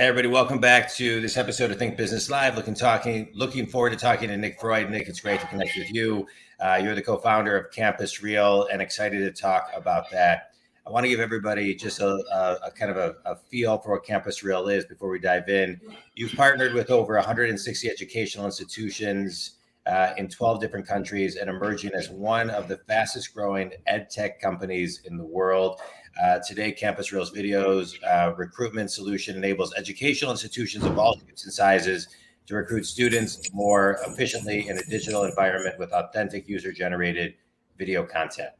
Hey everybody, welcome back to this episode of Think Business Live. Looking forward to talking to Nick Frued. Nick, it's great to connect with you. You're the co-founder of CampusReel, and excited to talk about that. I want to give everybody just a kind of a feel for what CampusReel is before we dive in. You've partnered with over 160 educational institutions in 12 different countries and emerging as one of the fastest growing EdTech companies in the world. Today, CampusReel's videos recruitment solution enables educational institutions of all shapes and sizes to recruit students more efficiently in a digital environment with authentic user-generated video content.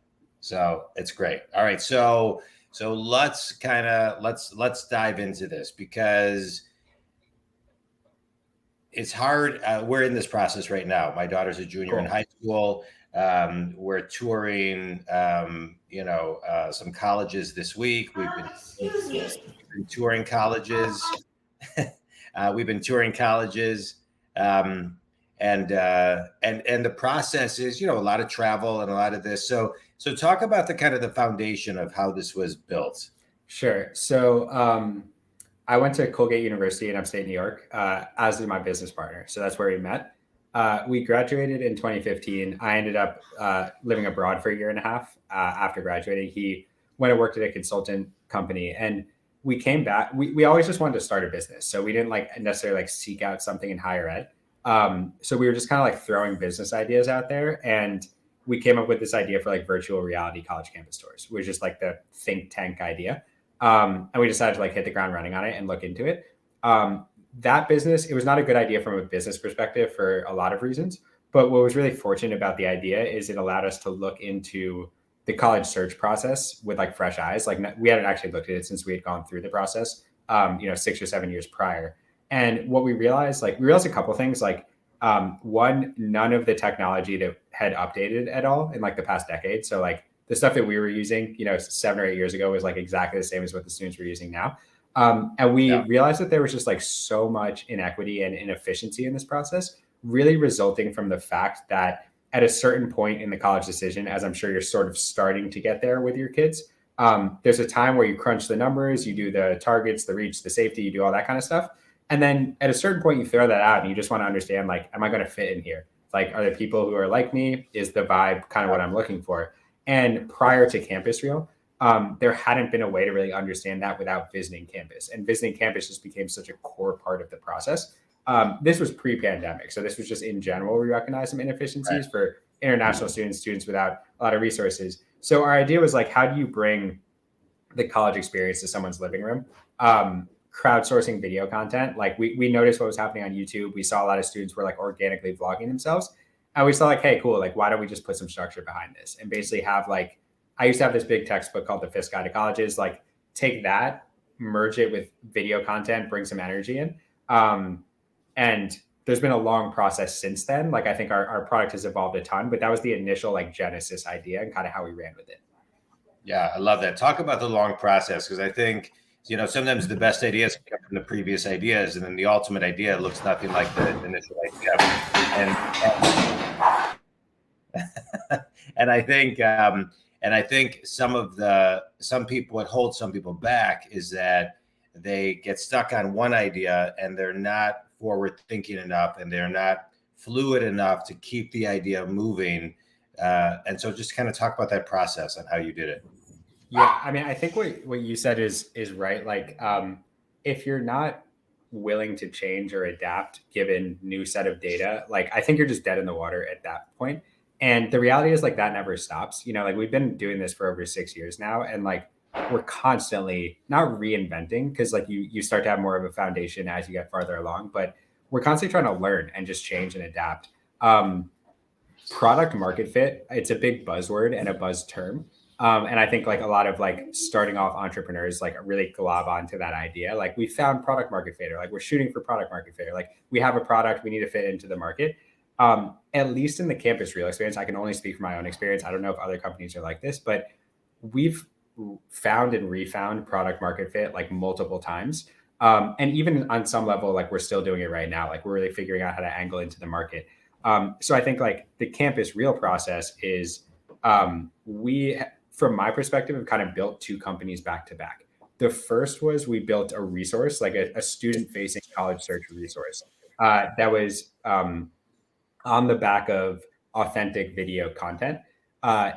So it's great. All right, so let's dive into this because it's hard. We're in this process right now. My daughter's a junior in high school. We're touring, some colleges this week. We've been touring colleges. We've been touring colleges, and the process is, a lot of travel and a lot of this. So talk about the kind of the foundation of how this was built. Sure. So I went to Colgate University in upstate New York, as did my business partner. So that's where we met. We graduated in 2015. I ended up living abroad for a year and a half after graduating. He went and worked at a consultant company, and we came back. We always just wanted to start a business. So we didn't necessarily seek out something in higher ed. So we were just kind of throwing business ideas out there. And we came up with this idea for virtual reality college campus tours, which is the think tank idea. And we decided to hit the ground running on it and look into it. That business, it was not a good idea from a business perspective for a lot of reasons. But what was really fortunate about the idea is it allowed us to look into the college search process with fresh eyes. We hadn't actually looked at it since we had gone through the process, 6 or 7 years prior. And what we realized, we realized a couple things. One, none of the technology that had updated at all in the past decade. So the stuff that we were using, 7 or 8 years ago was exactly the same as what the students were using now. And we realized that there was just so much inequity and inefficiency in this process, really resulting from the fact that at a certain point in the college decision, as I'm sure you're sort of starting to get there with your kids, there's a time where you crunch the numbers, you do the targets, the reach, the safety, you do all that kind of stuff. And then at a certain point, you throw that out and you just want to understand, am I going to fit in here? Are there people who are like me? Is the vibe kind of what I'm looking for? And prior to CampusReel, there hadn't been a way to really understand that without visiting campus. And visiting campus just became such a core part of the process. This was pre-pandemic. So this was just in general, we recognized some inefficiencies for international students without a lot of resources. So our idea was how do you bring the college experience to someone's living room? Crowdsourcing video content. We noticed what was happening on YouTube. We saw a lot of students were organically vlogging themselves. And we saw hey, cool, why don't we just put some structure behind this and basically have I used to have this big textbook called The Fifth Guide to Colleges, take that, merge it with video content, bring some energy in. And there's been a long process since then. I think our product has evolved a ton, but that was the initial genesis idea and kind of how we ran with it. Yeah, I love that. Talk about the long process, because I think, sometimes the best ideas come from the previous ideas, and then the ultimate idea looks nothing like the initial idea. And I think some people, what holds some people back is that they get stuck on one idea and they're not forward thinking enough and they're not fluid enough to keep the idea moving. And so just kind of talk about that process and how you did it. Yeah, I mean, I think what you said is right. If you're not willing to change or adapt given new set of data, I think you're just dead in the water at that point. And the reality is that never stops. We've been doing this for over 6 years now, and we're constantly not reinventing, because you start to have more of a foundation as you get farther along, but we're constantly trying to learn and just change and adapt. Product market fit, it's a big buzzword and a buzz term. And I think a lot of starting off entrepreneurs really glob onto that idea. We found product market fit, or we're shooting for product market fit, or we have a product, we need to fit into the market. At least in the CampusReel experience, I can only speak from my own experience. I don't know if other companies are like this, but we've found and refound product market fit multiple times. And even on some level, we're still doing it right now. We're really figuring out how to angle into the market. So I think the CampusReel process is we, from my perspective, have kind of built two companies back to back. The first was we built a resource, like a student-facing college search resource that was on the back of authentic video content.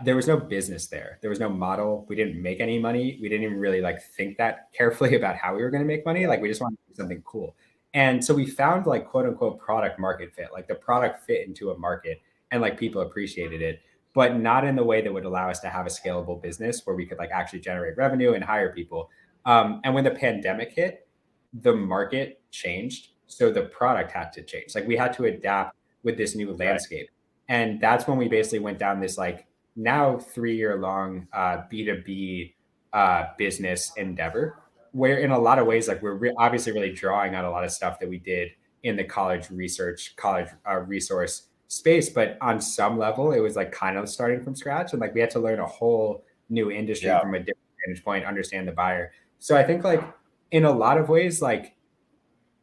There was no business there. There was no model. We didn't make any money. We didn't even really like think that carefully about how we were going to make money. Like we just wanted to do something cool. And so we found like quote unquote product market fit, like the product fit into a market and like people appreciated it, but not in the way that would allow us to have a scalable business where we could like actually generate revenue and hire people. And when the pandemic hit, the market changed. So the product had to change. Like we had to adapt with this new landscape. And that's when we basically went down this like now 3-year long B2B business endeavor, where in a lot of ways, like we're obviously really drawing on a lot of stuff that we did in the college resource space. But on some level, it was like kind of starting from scratch. And like we had to learn a whole new industry from a different vantage point, understand the buyer. So I think like in a lot of ways, like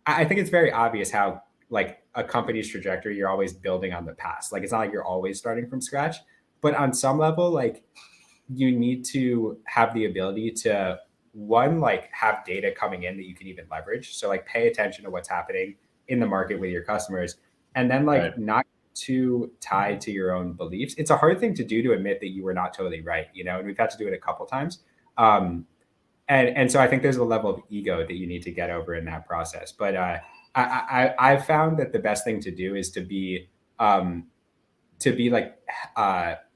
I think it's very obvious how like a company's trajectory, you're always building on the past. Like it's not like you're always starting from scratch, but on some level, like you need to have the ability to one, like have data coming in that you can even leverage. So like pay attention to what's happening in the market with your customers, and then like not too tied to your own beliefs. It's a hard thing to do to admit that you were not totally right, you know, and we've had to do it a couple times. And so I think there's a level of ego that you need to get over in that process. But I found that the best thing to do is to be like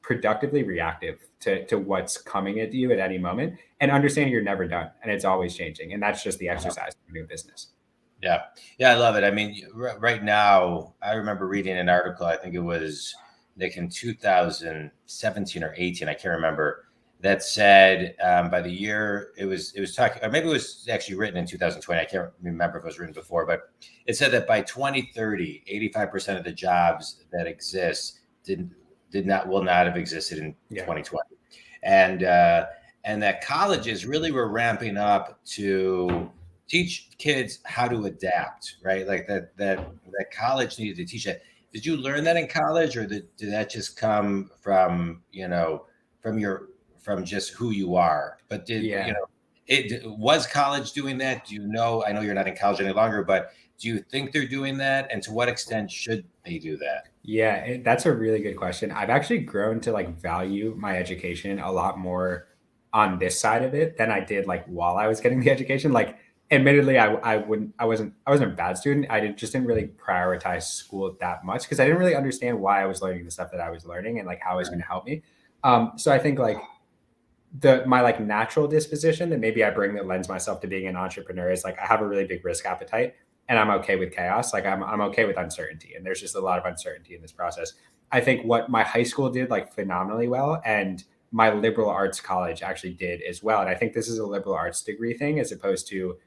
productively reactive to what's coming at you at any moment, and understand you're never done and it's always changing. And that's just the exercise of doing business. Yeah. I love it. I mean, right now, I remember reading an article, I think it was Nick in 2017 or 18, I can't remember, that said by the year it was talking, or maybe it was actually written in 2020. I can't remember if it was written before, but it said that by 2030, 85% of the jobs that exist will not have existed in 2020, and that colleges really were ramping up to teach kids how to adapt, right? Like that college needed to teach that. Did you learn that in college, or did that just come from from just who you are? But was college doing that? Do you know? I know you're not in college any longer, but do you think they're doing that? And to what extent should they do that? Yeah, that's a really good question. I've actually grown to like value my education a lot more on this side of it than I did like while I was getting the education. Like, admittedly, I wasn't a bad student. I just didn't really prioritize school that much because I didn't really understand why I was learning the stuff that I was learning and like how it was going to help me. So I think like my like natural disposition that maybe I bring that lends myself to being an entrepreneur is like I have a really big risk appetite, and I'm okay with chaos. Like I'm okay with uncertainty, and there's just a lot of uncertainty in this process. I think what my high school did like phenomenally well, and my liberal arts college actually did as well. And I think this is a liberal arts degree thing as opposed to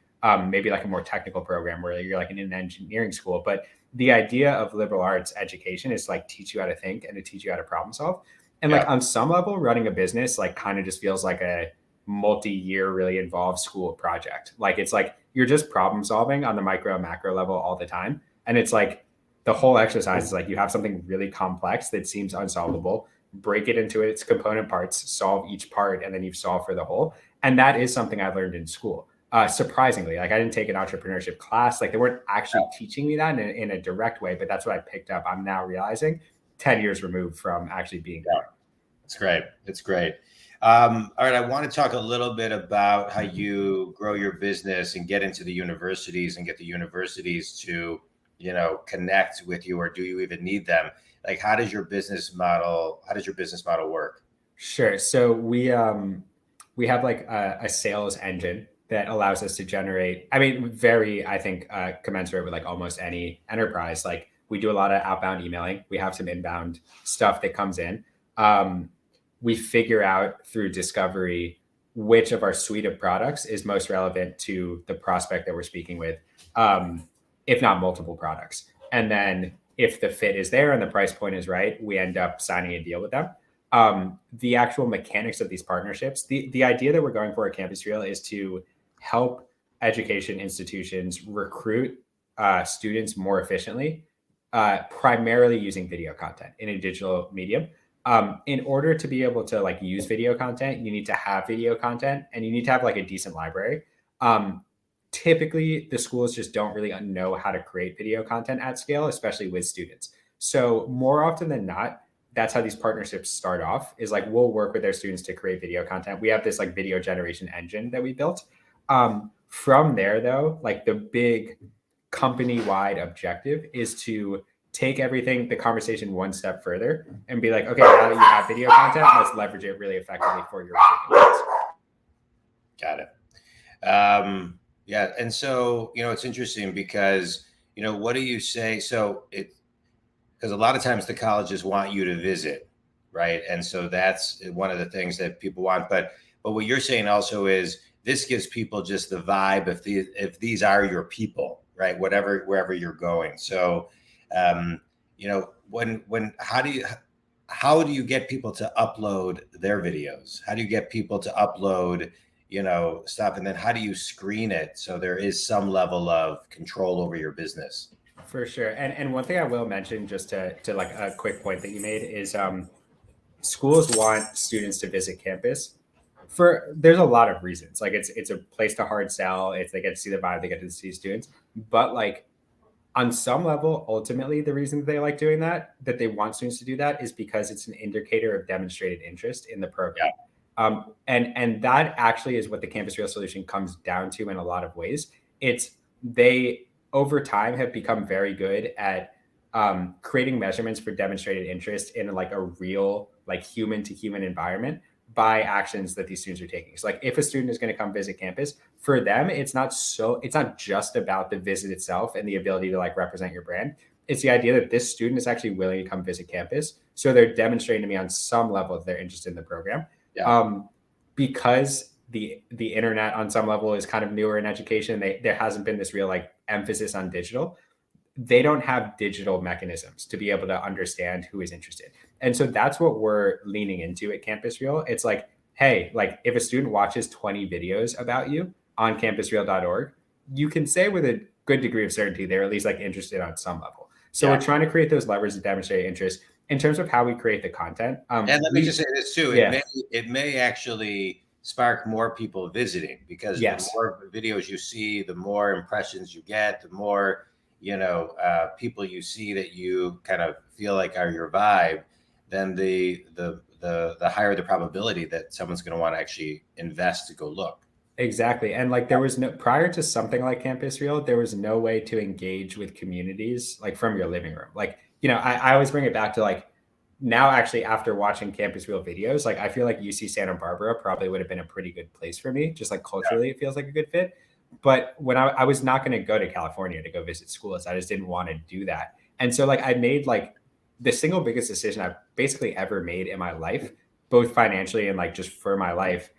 maybe like a more technical program where you're like in an engineering school. But the idea of liberal arts education is to like teach you how to think and to teach you how to problem solve. And like on some level, running a business like kind of just feels like a multi-year, really involved school project. Like it's like you're just problem solving on the micro macro level all the time. And it's like the whole exercise is like you have something really complex that seems unsolvable, break it into its component parts, solve each part, and then you've solved for the whole. And that is something I learned in school. Surprisingly, like I didn't take an entrepreneurship class. Like they weren't actually teaching me that in a direct way, but that's what I picked up. I'm now realizing 10 years removed from actually being there. It's great. It's great. All right. I want to talk a little bit about how you grow your business and get into the universities and get the universities to, connect with you, or do you even need them? Like, how does your business model work? Sure. So we have like a sales engine that allows us to generate, I think commensurate with like almost any enterprise. Like we do a lot of outbound emailing. We have some inbound stuff that comes in. We figure out through discovery which of our suite of products is most relevant to the prospect that we're speaking with, if not multiple products. And then if the fit is there and the price point is right, we end up signing a deal with them. The actual mechanics of these partnerships, the idea that we're going for at CampusReel is to help education institutions recruit students more efficiently, primarily using video content in a digital medium. In order to be able to like use video content, you need to have video content and you need to have like a decent library. Typically the schools just don't really know how to create video content at scale, especially with students. So more often than not, that's how these partnerships start off, is like we'll work with their students to create video content. We have this like video generation engine that we built. From there though, like the big company-wide objective is to take everything, the conversation one step further and be like, okay, now that you have video content, let's leverage it really effectively for your recruitment. Got it. Yeah. And so, it's interesting because, what do you say? So because a lot of times the colleges want you to visit, right? And so that's one of the things that people want. But what you're saying also is this gives people just the vibe if these are your people, right? Wherever you're going. So, how do you get people to upload their videos? How do you get people to upload, stuff? And then how do you screen it so there is some level of control over your business? For sure. And one thing I will mention, just to like a quick point that you made, is schools want students to visit campus there's a lot of reasons. Like it's a place to hard sell. They get to see the vibe, they get to see students. But like on some level, ultimately the reason they like doing that they want students to do that, is because it's an indicator of demonstrated interest in the program. Yeah. And that actually is what the CampusReel solution comes down to in a lot of ways. They over time have become very good at creating measurements for demonstrated interest in like a real, like human to human environment by actions that these students are taking. So like if a student is going to come visit campus, for them, it's not just about the visit itself and the ability to like represent your brand. It's the idea that this student is actually willing to come visit campus. So they're demonstrating to me on some level that they're interested in the program. Yeah. Because the internet on some level is kind of newer in education, there hasn't been this real like emphasis on digital. They don't have digital mechanisms to be able to understand who is interested. And so that's what we're leaning into at CampusReel. It's like, hey, like if a student watches 20 videos about you on campusreel.org, you can say with a good degree of certainty they're at least like interested on some level. So we're trying to create those levers to demonstrate interest. In terms of how we create the content. And let me just say this too. It may actually spark more people visiting, because the more videos you see, the more impressions you get, the more people you see that you kind of feel like are your vibe, then the higher the probability that someone's going to want to actually invest to go look. Exactly. And like there was prior to something like CampusReel, there was no way to engage with communities like from your living room. Like, I always bring it back to like now actually after watching CampusReel videos, like I feel like UC Santa Barbara probably would have been a pretty good place for me. Just like culturally, it feels like a good fit. But when I was not going to go to California to go visit schools, I just didn't want to do that. And so like I made like the single biggest decision I've basically ever made in my life, both financially and like just for my life,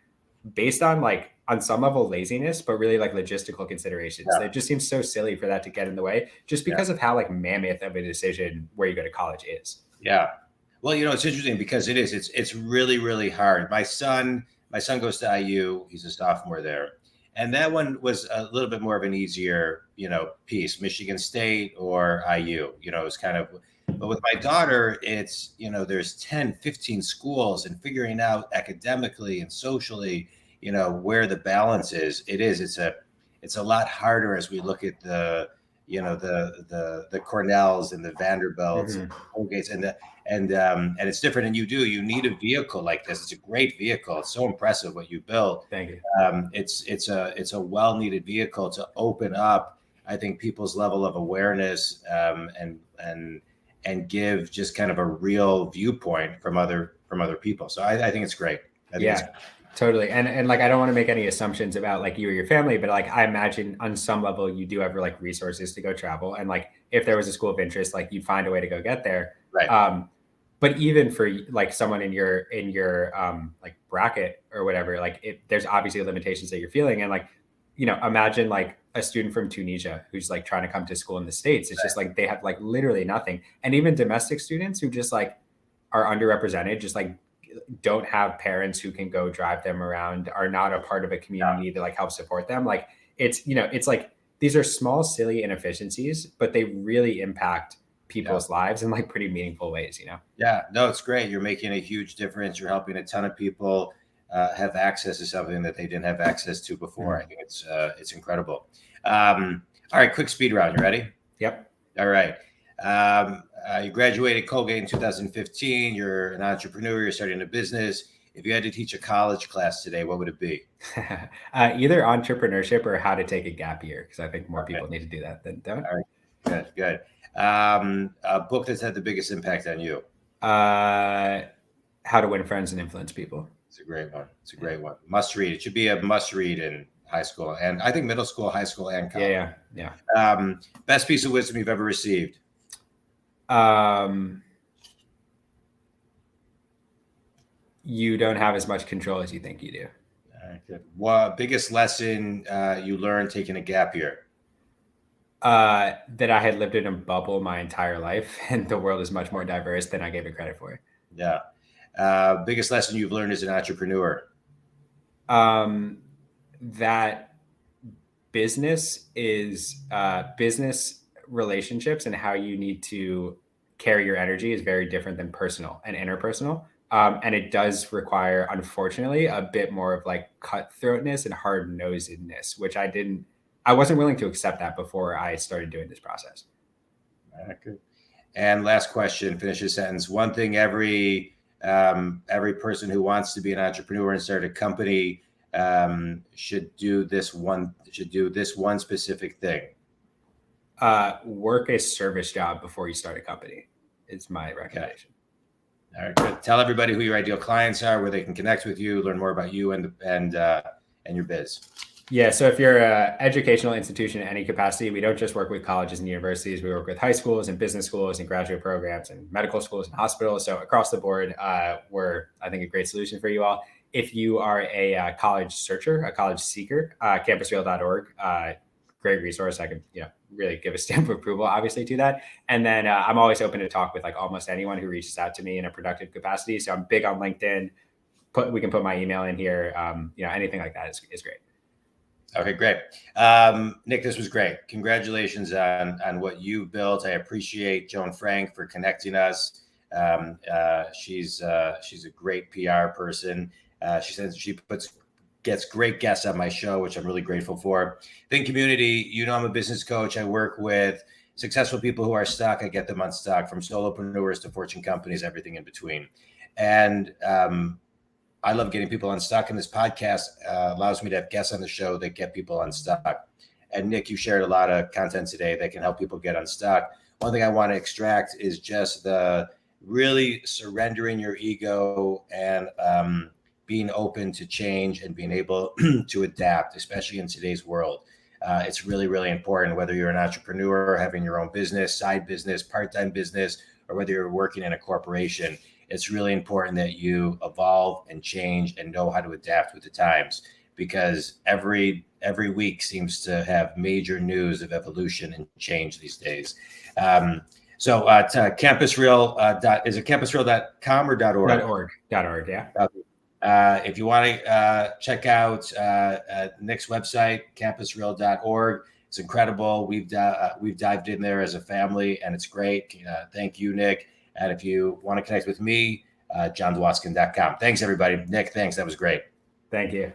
based on like on some level laziness, but really like logistical considerations. Yeah. It just seems so silly for that to get in the way just because of how like mammoth of a decision where you go to college is. Yeah. Well, it's interesting because it's really, really hard. My son goes to IU. He's a sophomore there. And that one was a little bit more of an easier, piece, Michigan State or IU, it was kind of, but with my daughter, it's, there's 10, 15 schools, and figuring out academically and socially, where the balance is. It's a lot harder as we look at the Cornells and the Vanderbilts and the Colgates and it's different. And you need a vehicle like this. It's a great vehicle. It's so impressive what you built. Thank you. It's a well-needed vehicle to open up, I think, people's level of awareness and give just kind of a real viewpoint from other people. So I think it's great. Totally. And like, I don't want to make any assumptions about like you or your family, but like, I imagine on some level you do have like resources to go travel. And like, if there was a school of interest, like you'd find a way to go get there. Right. But even for like someone in your like bracket or whatever, like there's obviously limitations that you're feeling. And like, imagine like a student from Tunisia who's like trying to come to school in the States. It's just like, they have like literally nothing. And even domestic students who just like are underrepresented, just like don't have parents who can go drive them around, are not a part of a community that like helps support them. Like it's like, these are small, silly inefficiencies, but they really impact people's lives in like pretty meaningful ways, Yeah, no, it's great. You're making a huge difference. You're helping a ton of people. have access to something that they didn't have access to before. I think it's incredible. All right, quick speed round. You ready? Yep. All right. You graduated Colgate in 2015. You're an entrepreneur. You're starting a business. If you had to teach a college class today, what would it be? Either entrepreneurship or how to take a gap year, because I think more people need to do that than don't. All right. Good. A book that's had the biggest impact on you? How to Win Friends and Influence People. It's a great one. Must read. It should be a must read in high school, and I think middle school, high school, and college. Yeah. Best piece of wisdom you've ever received? You don't have as much control as you think you do. All right, good. What biggest lesson you learned taking a gap year? That I had lived in a bubble my entire life, and the world is much more diverse than I gave it credit for. Yeah. Biggest lesson you've learned as an entrepreneur? That business is business relationships, and how you need to carry your energy is very different than personal and interpersonal. And it does require, unfortunately, a bit more of like cutthroatness and hard-nosedness, which I wasn't willing to accept that before I started doing this process. Good. And last question, finish this sentence. One thing every person who wants to be an entrepreneur and start a company should do this one specific thing. Work a service job before you start a company is my recommendation. All right, good. Tell everybody who your ideal clients are, where they can connect with you, learn more about you and your biz. Yeah, so if you're an educational institution in any capacity, we don't just work with colleges and universities. We work with high schools and business schools and graduate programs and medical schools and hospitals. So across the board, we're, I think, a great solution for you all. If you are a college searcher, a college seeker, campusreel.org, great resource. I can really give a stamp of approval, obviously, to that. And then I'm always open to talk with like almost anyone who reaches out to me in a productive capacity. So I'm big on LinkedIn. We can put my email in here. Anything like that is great. Okay, great. Nick, this was great. Congratulations on what you've built. I appreciate Joan Frank for connecting us. She's a great PR person. She says she gets great guests on my show, which I'm really grateful for. Think community, I'm a business coach. I work with successful people who are stuck. I get them unstuck, from solopreneurs to Fortune companies, everything in between. And I love getting people unstuck, and this podcast allows me to have guests on the show that get people unstuck. And Nick, you shared a lot of content today that can help people get unstuck. One thing I want to extract is just the really surrendering your ego and being open to change and being able to adapt, especially in today's world. It's really, really important, whether you're an entrepreneur, having your own business, side business, part-time business, or whether you're working in a corporation. It's really important that you evolve and change and know how to adapt with the times, because every week seems to have major news of evolution and change these days. So to CampusReel, is it campusreel.com or .org? .org, yeah. If you want to check out Nick's website, campusreel.org, it's incredible. We've dived in there as a family, and it's great. Thank you, Nick. And if you want to connect with me, johndwaskin.com. Thanks, everybody. Nick, thanks. That was great. Thank you.